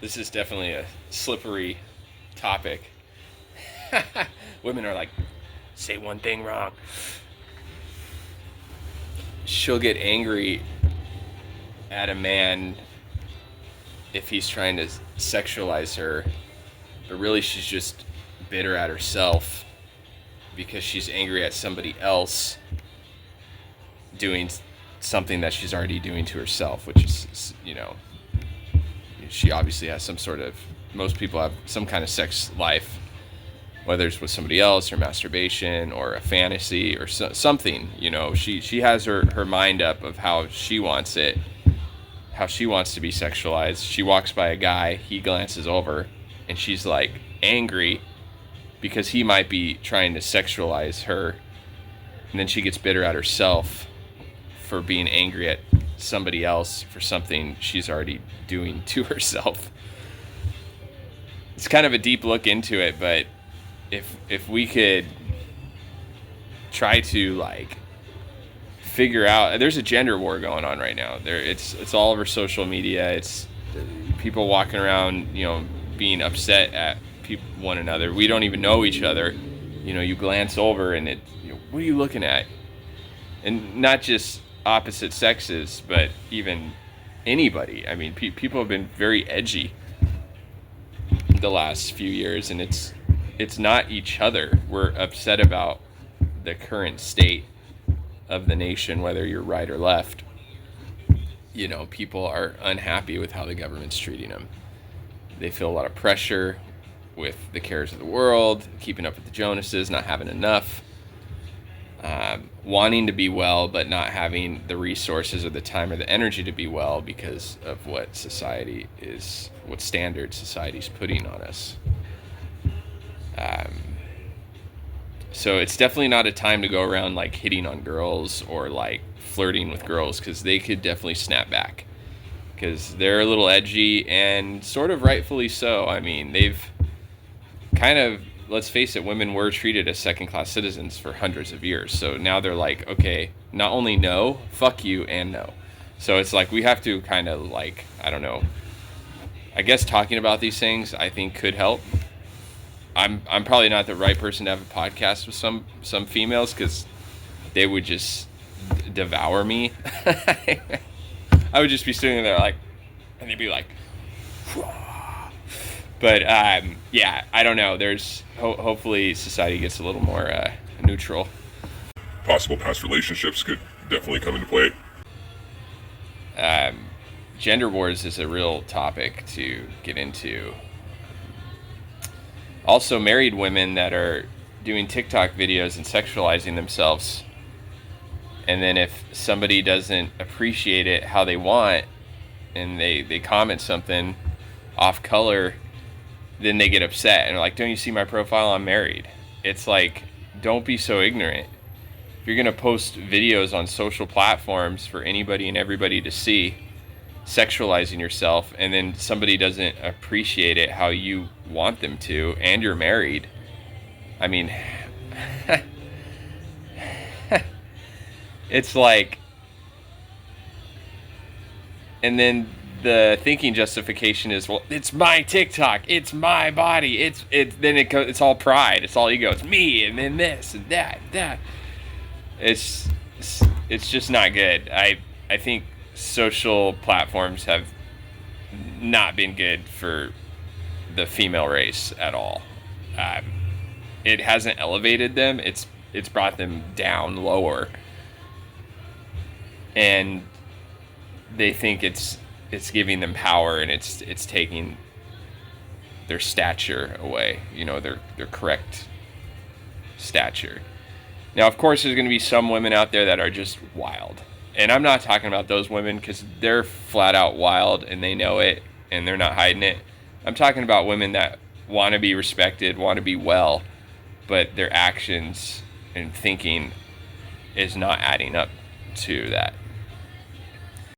This is definitely a slippery topic. Women are like, say one thing wrong. She'll get angry at a man if he's trying to sexualize her, but really she's just bitter at herself because she's angry at somebody else doing something that she's already doing to herself, which is, she obviously has some sort of, most people have some kind of sex life, whether it's with somebody else or masturbation or a fantasy or something, she has her mind up of how she wants it, how she wants to be sexualized. She walks by a guy, he glances over, and she's like angry because he might be trying to sexualize her, and then she gets bitter at herself for being angry at somebody else for something she's already doing to herself. It's kind of a deep look into it, but if we could try to figure out, there's a gender war going on right now. It's all over social media. It's people walking around, being upset at one another. We don't even know each other. You glance over and what are you looking at? And not just opposite sexes, but even anybody. I mean, people have been very edgy the last few years, and it's not each other. We're upset about the current state of the nation, whether you're right or left. People are unhappy with how the government's treating them. They feel a lot of pressure with the cares of the world, keeping up with the Jonases, not having enough, wanting to be well, but not having the resources or the time or the energy to be well because of what standards society's putting on us. So it's definitely not a time to go around hitting on girls or flirting with girls, because they could definitely snap back because they're a little edgy, and sort of rightfully so. I mean, they've kind of, let's face it, women were treated as second-class citizens for hundreds of years. So now they're like, okay, not only no, fuck you, and no. So it's we have to kind of I don't know. I guess talking about these things, I think, could help. I'm probably not the right person to have a podcast with some females, because they would just devour me. I would just be sitting there and they'd be like, but yeah, I don't know. There's hopefully society gets a little more neutral. Possible past relationships could definitely come into play. Gender wars is a real topic to get into. Also, married women that are doing TikTok videos and sexualizing themselves, and then if somebody doesn't appreciate it how they want, and they comment something off color, then they get upset and they're like, don't you see my profile? I'm married. It's don't be so ignorant. If you're going to post videos on social platforms for anybody and everybody to see, sexualizing yourself, and then somebody doesn't appreciate it how you want them to, and you're married, I mean, it's and then the thinking justification is, well, it's my TikTok, it's my body, it's all pride, it's all ego, it's me, and then this and that. It's just not good. I think social platforms have not been good for the female race at all. It hasn't elevated them. It's brought them down lower, and they think it's giving them power, and it's taking their stature away. Their correct stature. Now, of course, there's going to be some women out there that are just wild. And I'm not talking about those women, because they're flat out wild and they know it and they're not hiding it. I'm talking about women that want to be respected, want to be well, but their actions and thinking is not adding up to that.